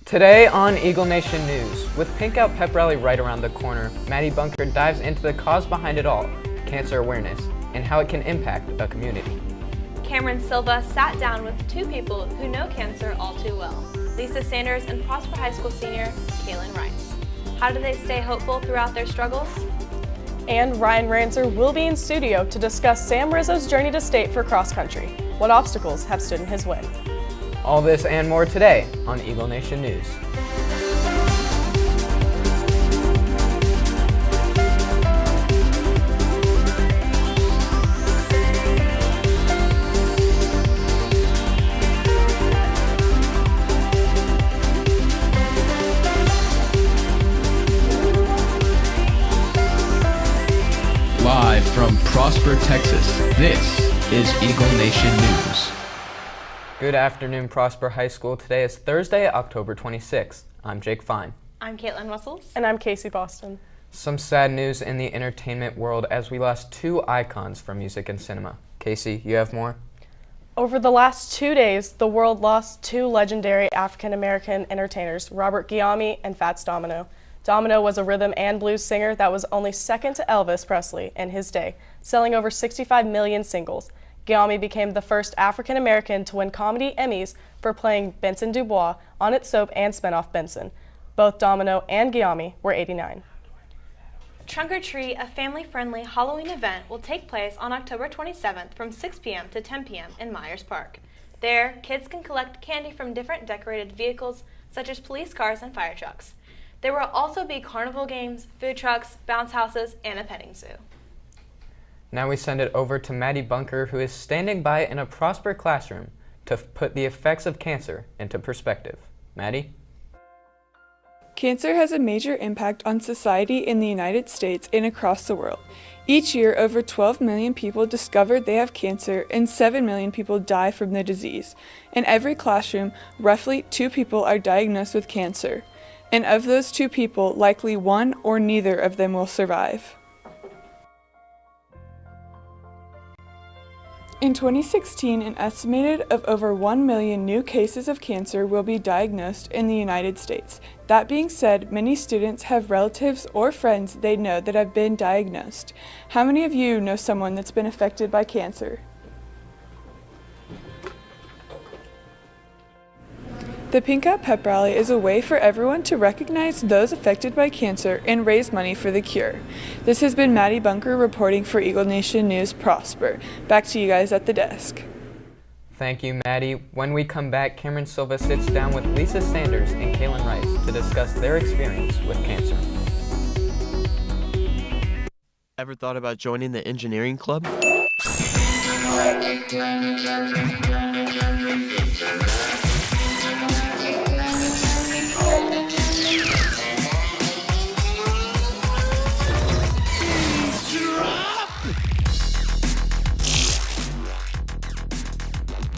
Today on Eagle Nation News, with Pink Out Pep Rally right around the corner, Maddie Bunker dives into the cause behind it all, cancer awareness, and how it can impact a community. Cameron Silva sat down with two people who know cancer all too well, Lisa Sanders and Prosper High School senior Kaylin Rice. How do they stay hopeful throughout their struggles? And Ryan Ranzer will be in studio to discuss Sam Rizzo's journey to state for cross country. What obstacles have stood in his way? All this and more today on Eagle Nation News. Live from Prosper, Texas, this is Eagle Nation News. Good afternoon, Prosper High School. Today is Thursday, October 26th. I'm Jake Fine. I'm Caitlin Russels. And I'm Casey Boston. Some sad news in the entertainment world as we lost two icons from music and cinema. Casey, you have more? Over the last 2 days, the world lost two legendary African-American entertainers, Robert Guillaume and Fats Domino. Domino was a rhythm and blues singer that was only second to Elvis Presley in his day, selling over 65 million singles. Guillaume became the first African-American to win comedy Emmys for playing Benson Dubois on its soap and spinoff Benson. Both Domino and Guillaume were 89. Trunk or Treat, a family-friendly Halloween event, will take place on October 27th from 6 p.m. to 10 p.m. in Myers Park. There, kids can collect candy from different decorated vehicles such as police cars and fire trucks. There will also be carnival games, food trucks, bounce houses, and a petting zoo. Now we send it over to Maddie Bunker, who is standing by in a Prosper classroom to put the effects of cancer into perspective. Maddie? Cancer has a major impact on society in the United States and across the world. Each year, over 12 million people discover they have cancer and 7 million people die from the disease. In every classroom, roughly 2 people are diagnosed with cancer. And of those 2 people, likely one or neither of them will survive. In 2016, an estimated of over 1 million new cases of cancer will be diagnosed in the United States. That being said, many students have relatives or friends they know that have been diagnosed. How many of you know someone that's been affected by cancer? The Pink Out Pep Rally is a way for everyone to recognize those affected by cancer and raise money for the cure. This has been Maddie Bunker reporting for Eagle Nation News Prosper. Back to you guys at the desk. Thank you, Maddie. When we come back, Cameron Silva sits down with Lisa Sanders and Kaylin Rice to discuss their experience with cancer. Ever thought about joining the engineering club?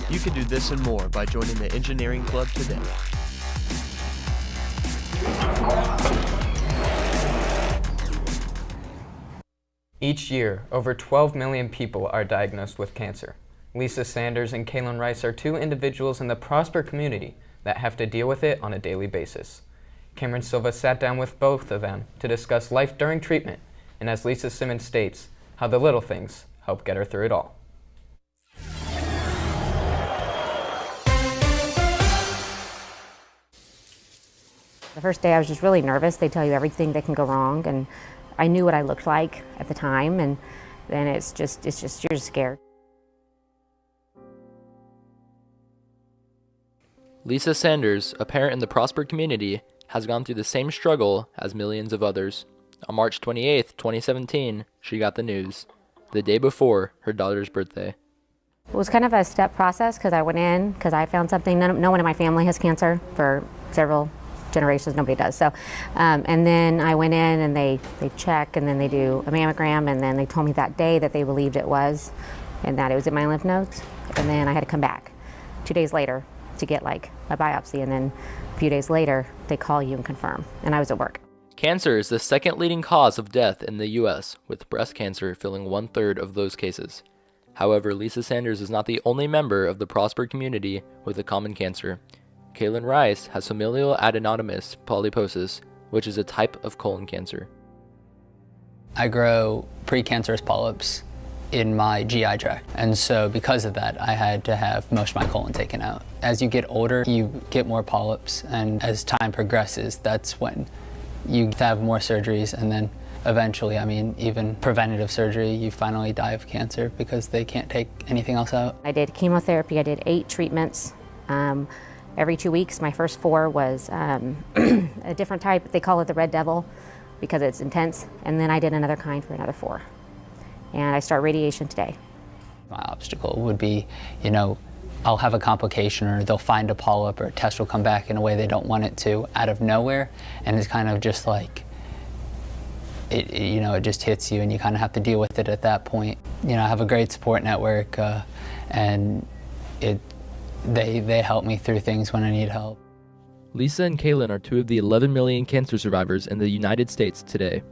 You can do this and more by joining the engineering club today. Each year, over 12 million people are diagnosed with cancer. Lisa Sanders and Kaylin Rice are two individuals in the Prosper community that have to deal with it on a daily basis. Cameron Silva sat down with both of them to discuss life during treatment, and as Lisa Simmons states, how the little things help get her through it all. The first day I was just really nervous. They tell you everything that can go wrong, and I knew what I looked like at the time, and then it's just you're just scared. Lisa Sanders, a parent in the Prosper community, has gone through the same struggle as millions of others. On March 28, 2017, she got the news, the day before her daughter's birthday. It was kind of a step process because I went in because I found something. No one in my family has cancer for several generations. Nobody does. So, and then I went in and they check and then they do a mammogram, and then they told me that day that they believed it was, and that it was in my lymph nodes. And then I had to come back 2 days later to get like a biopsy, and then a few days later they call you and confirm. And I was at work. Cancer is the second leading cause of death in the U.S., with breast cancer filling 1/3 of those cases. However, Lisa Sanders is not the only member of the Prosper community with a common cancer. Kaylin Rice has familial adenomatous polyposis, which is a type of colon cancer. I grow precancerous polyps in my GI tract, and so because of that, I had to have most of my colon taken out. As you get older, you get more polyps, and as time progresses, that's when you have more surgeries, and then eventually, even preventative surgery, you finally die of cancer because they can't take anything else out. I did chemotherapy. I did 8 treatments every 2 weeks. My first 4 was a different type. They call it the Red Devil because it's intense. And then I did another kind for another 4. And I start radiation today. My obstacle would be, I'll have a complication, or they'll find a polyp, or a test will come back in a way they don't want it to out of nowhere. And it's kind of just like, it just hits you, and you kind of have to deal with it at that point. I have a great support network, and they help me through things when I need help. Lisa and Kaylin are 2 of the 11 million cancer survivors in the United States today.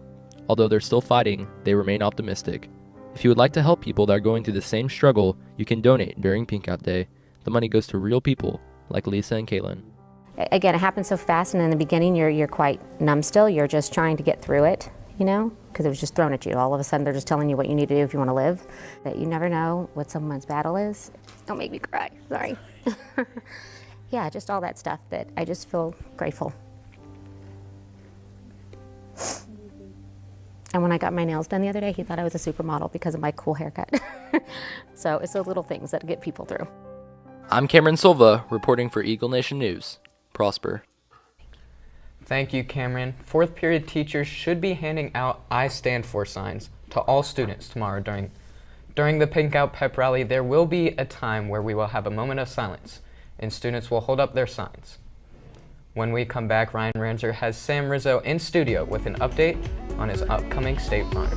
Although they're still fighting, they remain optimistic. If you would like to help people that are going through the same struggle, you can donate during Pink Out Day. The money goes to real people like Lisa and Kaylin. Again, it happens so fast, and in the beginning you're quite numb still. You're just trying to get through it, because it was just thrown at you. All of a sudden they're just telling you what you need to do if you want to live. That you never know what someone's battle is. Don't make me cry, sorry. Yeah, just all that stuff that I just feel grateful. And when I got my nails done the other day, he thought I was a supermodel because of my cool haircut. So it's those little things that get people through. I'm Cameron Silva, reporting for Eagle Nation News. Prosper. Thank you, Cameron. 4th period teachers should be handing out I Stand For signs to all students tomorrow during the Pink Out Pep Rally. There will be a time where we will have a moment of silence, and students will hold up their signs. When we come back, Ryan Ranzer has Sam Rizzo in studio with an update on his upcoming state honor.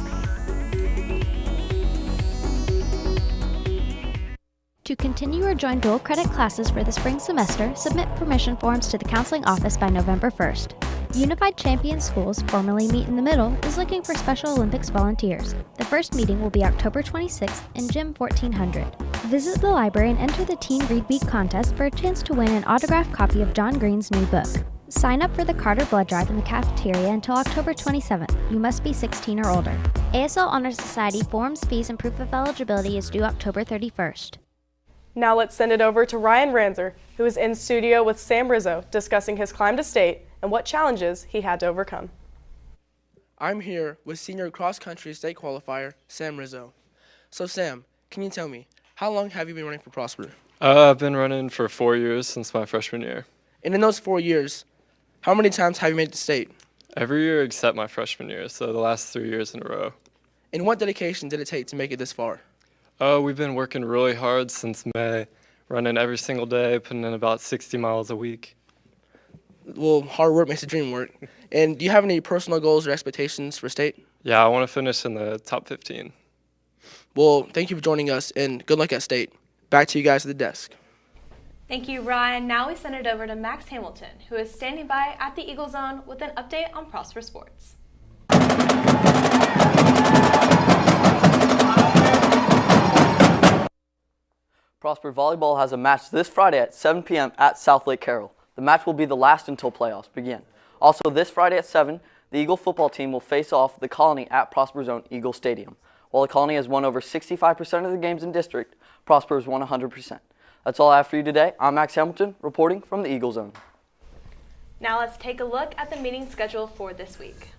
To continue or join dual credit classes for the spring semester, submit permission forms to the counseling office by November 1st. Unified Champion Schools, formerly Meet in the Middle, is looking for Special Olympics volunteers. The first meeting will be October 26th in Gym 1400. Visit the library and enter the Teen Read Week contest for a chance to win an autographed copy of John Green's new book. Sign up for the Carter Blood Drive in the cafeteria until October 27th. You must be 16 or older. ASL Honor Society forms, fees, and proof of eligibility is due October 31st. Now let's send it over to Ryan Ranzer, who is in studio with Sam Rizzo, discussing his climb to state and what challenges he had to overcome. I'm here with senior cross-country state qualifier, Sam Rizzo. So Sam, can you tell me, how long have you been running for Prosper? I've been running for 4 years since my freshman year. And in those 4 years, how many times have you made it to state? Every year except my freshman year, so the last 3 years in a row. And what dedication did it take to make it this far? We've been working really hard since May, running every single day, putting in about 60 miles a week. Well, hard work makes the dream work. And do you have any personal goals or expectations for state? Yeah, I want to finish in the top 15. Well, thank you for joining us, and good luck at state. Back to you guys at the desk. Thank you, Ryan. Now we send it over to Max Hamilton, who is standing by at the Eagle Zone with an update on Prosper Sports. Prosper Volleyball has a match this Friday at 7 p.m. at South Lake Carroll. The match will be the last until playoffs begin. Also, this Friday at 7, the Eagle football team will face off the Colony at Prosper's own Eagle Stadium. While the Colony has won over 65% of the games in district, Prosper has won 100%. That's all I have for you today. I'm Max Hamilton, reporting from the Eagle Zone. Now let's take a look at the meeting schedule for this week.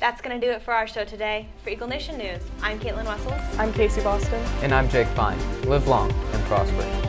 That's going to do it for our show today. For Eagle Nation News, I'm Caitlin Wessels. I'm Casey Boston. And I'm Jake Fine. Live long and prosper.